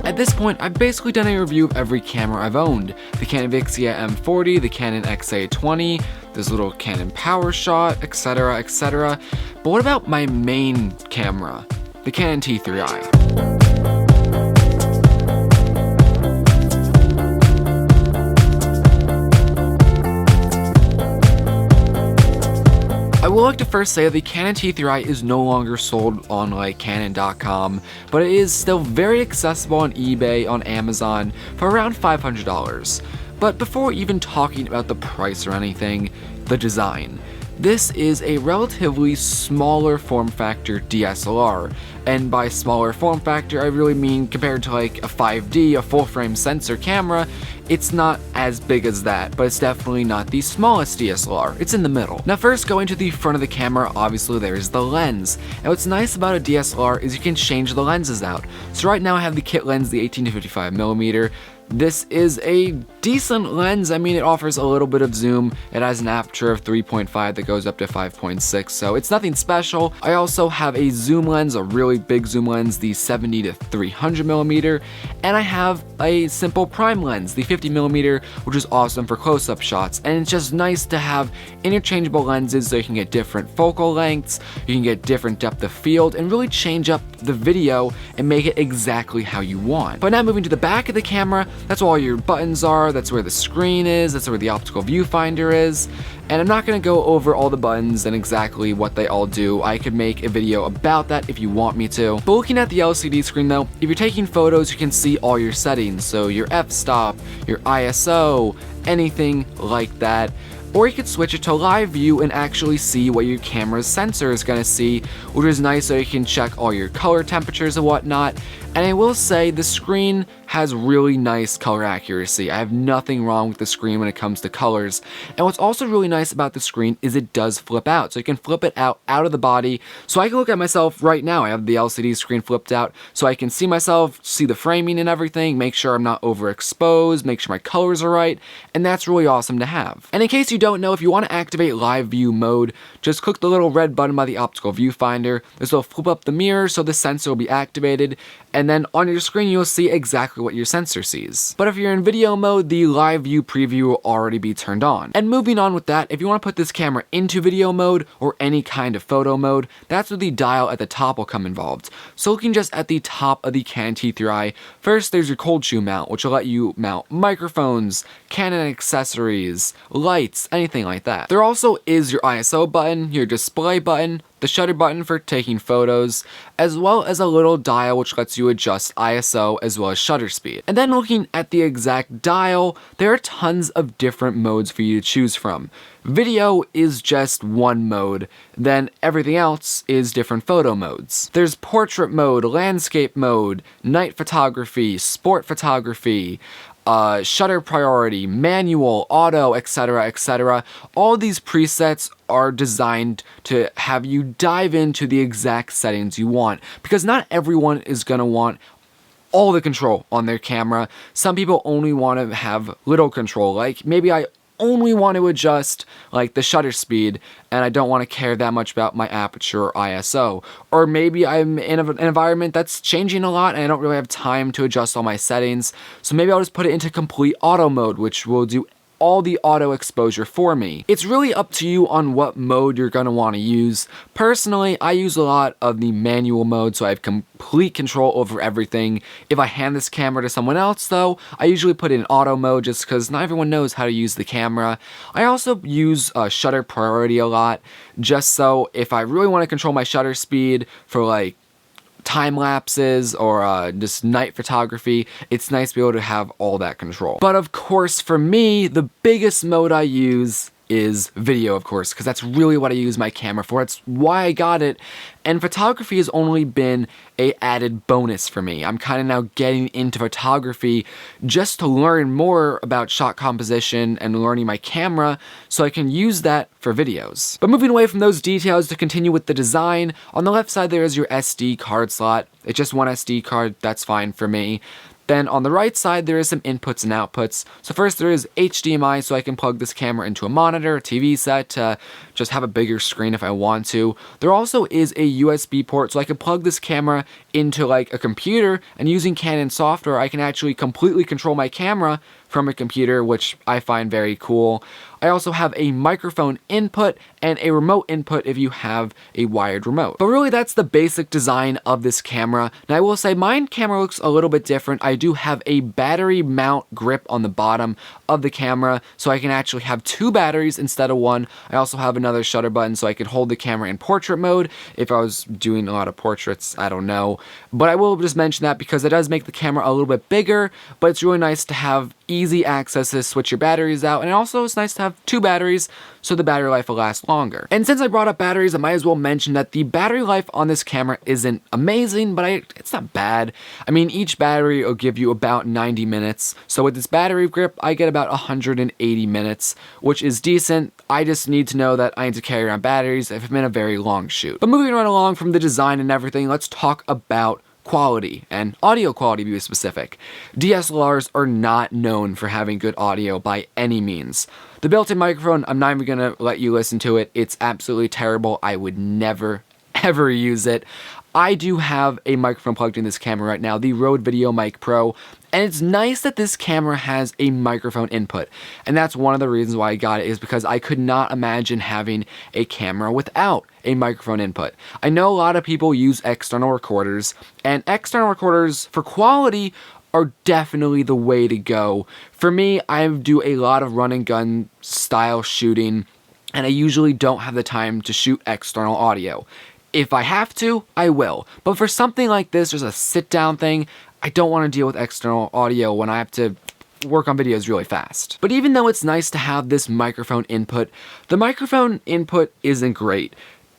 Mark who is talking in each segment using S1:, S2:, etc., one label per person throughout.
S1: At this point, I've basically done a review of every camera I've owned. The Canon Vixia M40, the Canon XA20, this little Canon PowerShot, etc, etc. But what about my main camera, the Canon T3i? I would like to first say that the Canon T3i is no longer sold on like Canon.com, but it is still very accessible on eBay, on Amazon, for around $500. But before even talking about the price or anything, the design. This is a relatively smaller form factor DSLR, and by smaller form factor I really mean compared to like a 5D, a full frame sensor camera, it's not as big as that, but it's definitely not the smallest DSLR, it's in the middle. Now first, going to the front of the camera, obviously there's the lens, and what's nice about a DSLR is you can change the lenses out. So right now I have the kit lens, the 18-55mm. This is a decent lens. I mean, it offers a little bit of zoom. It has an aperture of 3.5 that goes up to 5.6, so it's nothing special. I also have a zoom lens, a really big zoom lens, the 70-300mm, and I have a simple prime lens, the 50mm, which is awesome for close-up shots. And it's just nice to have interchangeable lenses so you can get different focal lengths, you can get different depth of field, and really change up the video and make it exactly how you want. But now moving to the back of the camera, that's where all your buttons are, that's where the screen is, that's where the optical viewfinder is, and I'm not going to go over all the buttons and exactly what they all do. I could make a video about that if you want me to. But looking at the LCD screen though, if you're taking photos, you can see all your settings, so your f-stop, your ISO, anything like that. Or you could switch it to live view and actually see what your camera's sensor is going to see, which is nice so you can check all your color temperatures and whatnot. And I will say the screen has really nice color accuracy. I have nothing wrong with the screen when it comes to colors. And what's also really nice about the screen is it does flip out. So you can flip it out of the body. So I can look at myself right now. I have the LCD screen flipped out so I can see myself, see the framing and everything, make sure I'm not overexposed, make sure my colors are right. And that's really awesome to have. And in case you don't know, if you want to activate live view mode, just click the little red button by the optical viewfinder. This will flip up the mirror so the sensor will be activated, and then on your screen you'll see exactly what your sensor sees. But if you're in video mode, the live view preview will already be turned on. And moving on with that, if you want to put this camera into video mode or any kind of photo mode, that's where the dial at the top will come involved. So looking just at the top of the Canon T3i, first there's your cold shoe mount, which will let you mount microphones, Canon accessories, lights, anything like that. There also is your ISO button, your display button, the shutter button for taking photos, as well as a little dial which lets you adjust ISO as well as shutter speed. And then looking at the exact dial, there are tons of different modes for you to choose from. Video is just one mode, then everything else is different photo modes. There's portrait mode, landscape mode, night photography, sport photography, shutter priority, manual, auto, etc, etc. All these presets are designed to have you dive into the exact settings you want, because not everyone is going to want all the control on their camera. Some people only want to have little control, like maybe I only want to adjust like the shutter speed and I don't want to care that much about my aperture or ISO. Or maybe I'm in an environment that's changing a lot and I don't really have time to adjust all my settings, so maybe I'll just put it into complete auto mode, which will do all the auto exposure for me. It's really up to you on what mode you're gonna want to use. Personally, I use a lot of the manual mode, so I have complete control over everything. If I hand this camera to someone else though, I usually put it in auto mode just because not everyone knows how to use the camera. I also use shutter priority a lot, just so if I really want to control my shutter speed for like time lapses or just night photography, it's nice to be able to have all that control. But of course, for me, the biggest mode I use is video, of course, because that's really what I use my camera for. It's why I got it, and photography has only been a added bonus for me. I'm kind of now getting into photography just to learn more about shot composition and learning my camera so I can use that for videos. But moving away from those details to continue with the design, on the left side there is your SD card slot. It's just one SD card, that's fine for me. Then on the right side, there is some inputs and outputs. So first there is HDMI, so I can plug this camera into a monitor, a TV set, to just have a bigger screen if I want to. There also is a USB port, so I can plug this camera into like a computer, and using Canon software, I can actually completely control my camera from a computer, which I find very cool. I also have a microphone input and a remote input if you have a wired remote. But really, that's the basic design of this camera. Now I will say my camera looks a little bit different. I do have a battery mount grip on the bottom of the camera, so I can actually have 2 batteries instead of 1. I also have another shutter button so I could hold the camera in portrait mode if I was doing a lot of portraits, I don't know. But I will just mention that because it does make the camera a little bit bigger, but it's really nice to have easy access to switch your batteries out, and also it's nice to have 2 batteries so the battery life will last longer. And since I brought up batteries, I might as well mention that the battery life on this camera isn't amazing, but it's not bad. I mean, each battery will give you about 90 minutes, so with this battery grip, I get about 180 minutes, which is decent. I just need to know that I need to carry around batteries if I'm in a very long shoot. But moving right along from the design and everything, let's talk about quality, and audio quality to be specific. DSLRs are not known for having good audio by any means. The built-in microphone, I'm not even gonna let you listen to it. It's absolutely terrible. I would never, ever use it. I do have a microphone plugged in this camera right now, the Rode VideoMic Pro, and it's nice that this camera has a microphone input. And that's one of the reasons why I got it, is because I could not imagine having a camera without a microphone input. I know a lot of people use external recorders, and external recorders for quality are definitely the way to go. For me, I do a lot of run and gun style shooting, and I usually don't have the time to shoot external audio. If I have to, I will. But for something like this, there's a sit-down thing, I don't want to deal with external audio when I have to work on videos really fast. But even though it's nice to have this microphone input, the microphone input isn't great.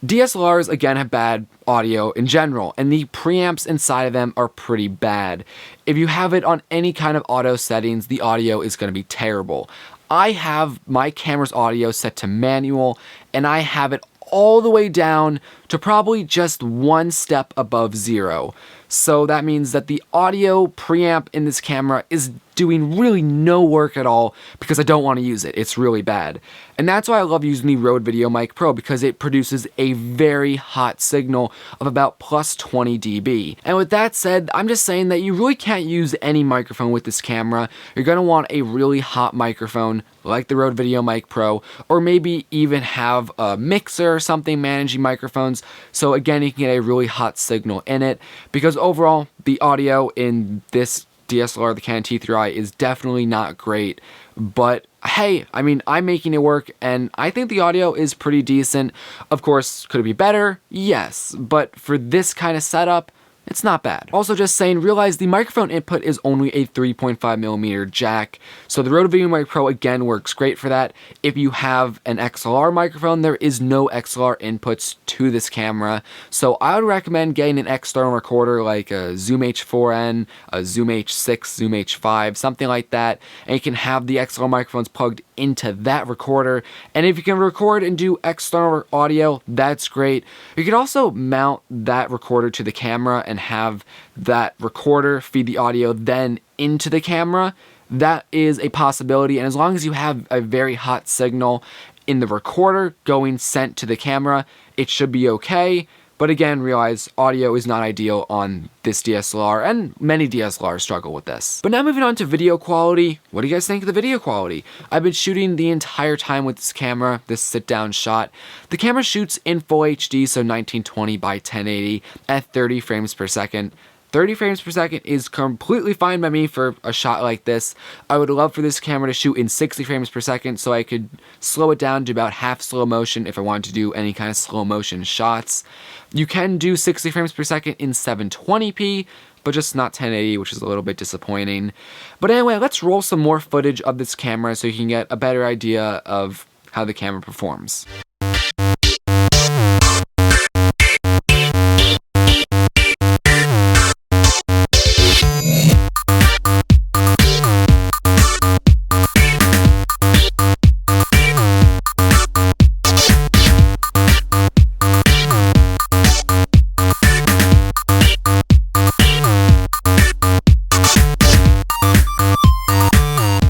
S1: DSLRs, again, have bad audio in general, and the preamps inside of them are pretty bad. If you have it on any kind of auto settings, the audio is going to be terrible. I have my camera's audio set to manual, and I have it all the way down to probably just 1 step above 0. So that means that the audio preamp in this camera is doing really no work at all because I don't want to use it. It's really bad. And that's why I love using the Rode VideoMic Pro, because it produces a very hot signal of about plus 20 dB. And with that said, I'm just saying that you really can't use any microphone with this camera. You're going to want a really hot microphone like the Rode VideoMic Pro, or maybe even have a mixer or something managing microphones, so again you can get a really hot signal in it, because overall the audio in this DSLR, the Canon T3i, is definitely not great. But hey, I mean, I'm making it work, and I think the audio is pretty decent. Of course, could it be better? Yes, but for this kind of setup, it's not bad. Also, just saying, realize the microphone input is only a 3.5mm jack, so the Rode VideoMic Pro again works great for that. If you have an XLR microphone, there is no XLR inputs to this camera, so I would recommend getting an external recorder like a Zoom H4n, a Zoom H6, Zoom H5, something like that, and you can have the XLR microphones plugged into that recorder. And if you can record and do external audio, that's great. You can also mount that recorder to the camera and have that recorder feed the audio then into the camera. That is a possibility, and as long as you have a very hot signal in the recorder going sent to the camera, it should be okay. But again, realize audio is not ideal on this DSLR, and many DSLRs struggle with this. But now moving on to video quality. What do you guys think of the video quality? I've been shooting the entire time with this camera, this sit-down shot. The camera shoots in full HD, so 1920 by 1080 at 30 frames per second. 30 frames per second is completely fine by me for a shot like this. I would love for this camera to shoot in 60 frames per second so I could slow it down to about half slow motion if I wanted to do any kind of slow motion shots. You can do 60 frames per second in 720p, but just not 1080, which is a little bit disappointing. But anyway, let's roll some more footage of this camera so you can get a better idea of how the camera performs.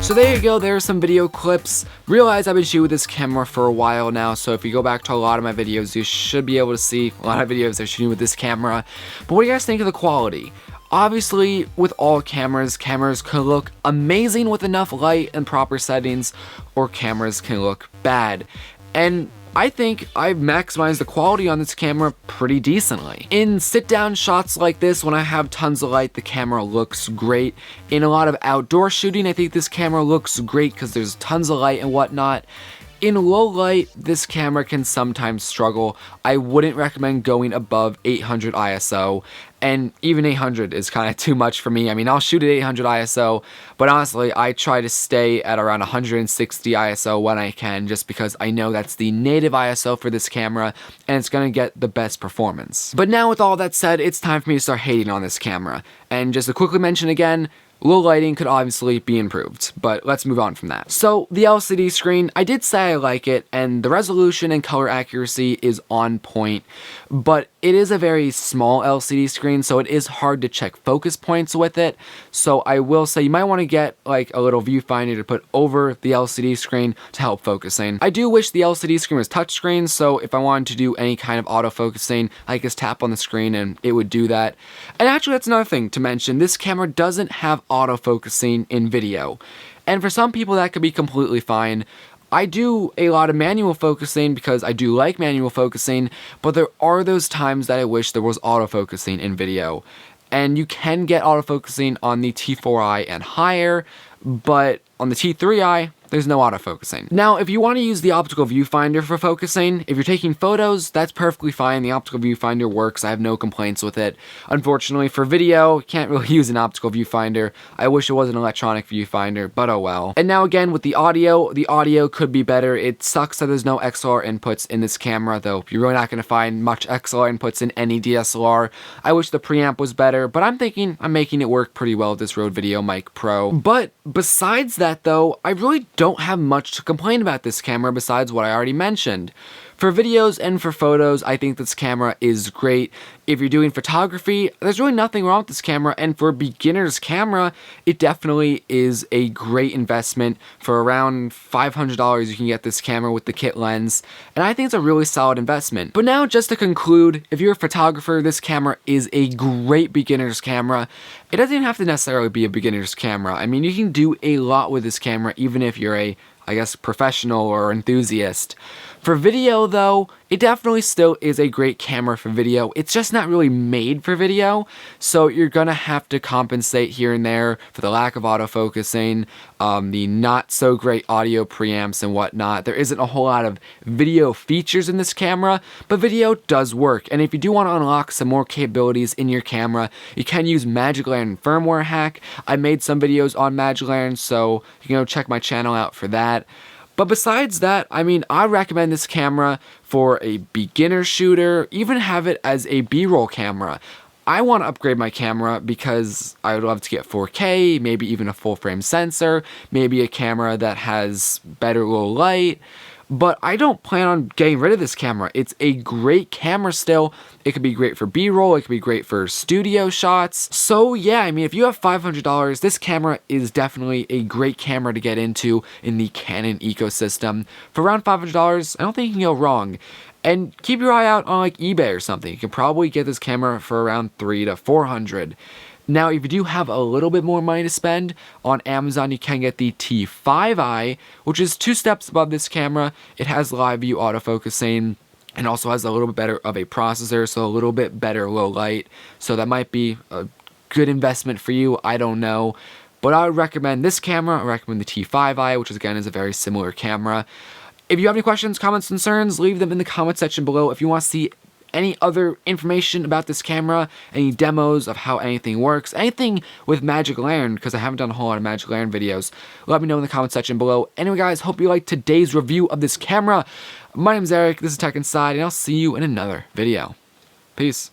S1: So there you go, there are some video clips. Realize I've been shooting with this camera for a while now, so if you go back to a lot of my videos, you should be able to see a lot of videos I'm shooting with this camera. But what do you guys think of the quality? Obviously, with all cameras can look amazing with enough light and proper settings, or cameras can look bad. And I think I've maximized the quality on this camera pretty decently. In sit-down shots like this, when I have tons of light, the camera looks great. In a lot of outdoor shooting, I think this camera looks great because there's tons of light and whatnot. In low light, this camera can sometimes struggle. I wouldn't recommend going above 800 ISO, and even 800 is kind of too much for me. I mean, I'll shoot at 800 ISO, but honestly, I try to stay at around 160 ISO when I can, just because I know that's the native ISO for this camera, and it's going to get the best performance. But now with all that said, it's time for me to start hating on this camera. And just to quickly mention again, low lighting could obviously be improved, but let's move on from that. So the LCD screen, I did say I like it, and the resolution and color accuracy is on point, but it is a very small LCD screen, so it is hard to check focus points with it. So I will say you might want to get like a little viewfinder to put over the LCD screen to help focusing. I do wish the LCD screen was touchscreen, so if I wanted to do any kind of autofocusing, I could just tap on the screen and it would do that. And actually, that's another thing to mention. This camera doesn't have autofocusing in video, and for some people that could be completely fine. I do a lot of manual focusing because I do like manual focusing, but there are those times that I wish there was autofocusing in video. And you can get autofocusing on the T4i and higher, but on the T3i, there's no autofocusing. Now, if you want to use the optical viewfinder for focusing, if you're taking photos, that's perfectly fine. The optical viewfinder works. I have no complaints with it. Unfortunately, for video, you can't really use an optical viewfinder. I wish it was an electronic viewfinder, but oh well. And now again, with the audio could be better. It sucks that there's no XLR inputs in this camera, though. You're really not going to find much XLR inputs in any DSLR. I wish the preamp was better, but I'm thinking I'm making it work pretty well with this Rode VideoMic Pro. But besides that, though, I really don't have much to complain about this camera besides what I already mentioned. For videos and for photos, I think this camera is great. If you're doing photography, there's really nothing wrong with this camera, and for a beginner's camera, it definitely is a great investment. For around $500, you can get this camera with the kit lens, and I think it's a really solid investment. But now, just to conclude, if you're a photographer, this camera is a great beginner's camera. It doesn't even have to necessarily be a beginner's camera. I mean, you can do a lot with this camera, even if you're a, I guess, professional or enthusiast. For video, though, it definitely still is a great camera for video. It's just not really made for video, so you're gonna have to compensate here and there for the lack of autofocusing, the not so great audio preamps and whatnot. There isn't a whole lot of video features in this camera, but video does work. And if you do want to unlock some more capabilities in your camera, you can use Magic Lantern firmware hack. I made some videos on Magic Lantern, so you can go check my channel out for that. But besides that, I mean, I recommend this camera for a beginner shooter, even have it as a B-roll camera. I want to upgrade my camera because I would love to get 4K, maybe even a full frame sensor, maybe a camera that has better low light. But I don't plan on getting rid of this camera. It's a great camera still. It could be great for B-roll, it could be great for studio shots. So yeah, I mean, if you have $500, this camera is definitely a great camera to get into in the Canon ecosystem. For around $500, I don't think you can go wrong. And keep your eye out on like eBay or something. You can probably get this camera for around $300 to $400. Now, if you do have a little bit more money to spend, on Amazon you can get the T5i, which is 2 steps above this camera. It has live view autofocusing and also has a little bit better of a processor, so a little bit better low light. So that might be a good investment for you, I don't know. But I would recommend this camera. I recommend the T5i, which again is a very similar camera. If you have any questions, comments, concerns, leave them in the comment section below. If you want to see any other information about this camera, any demos of how anything works, anything with Magic Lantern, because I haven't done a whole lot of Magic Lantern videos, let me know in the comment section below. Anyway guys, hope you liked today's review of this camera. My name's Eric, this is Tech Inside, and I'll see you in another video. Peace.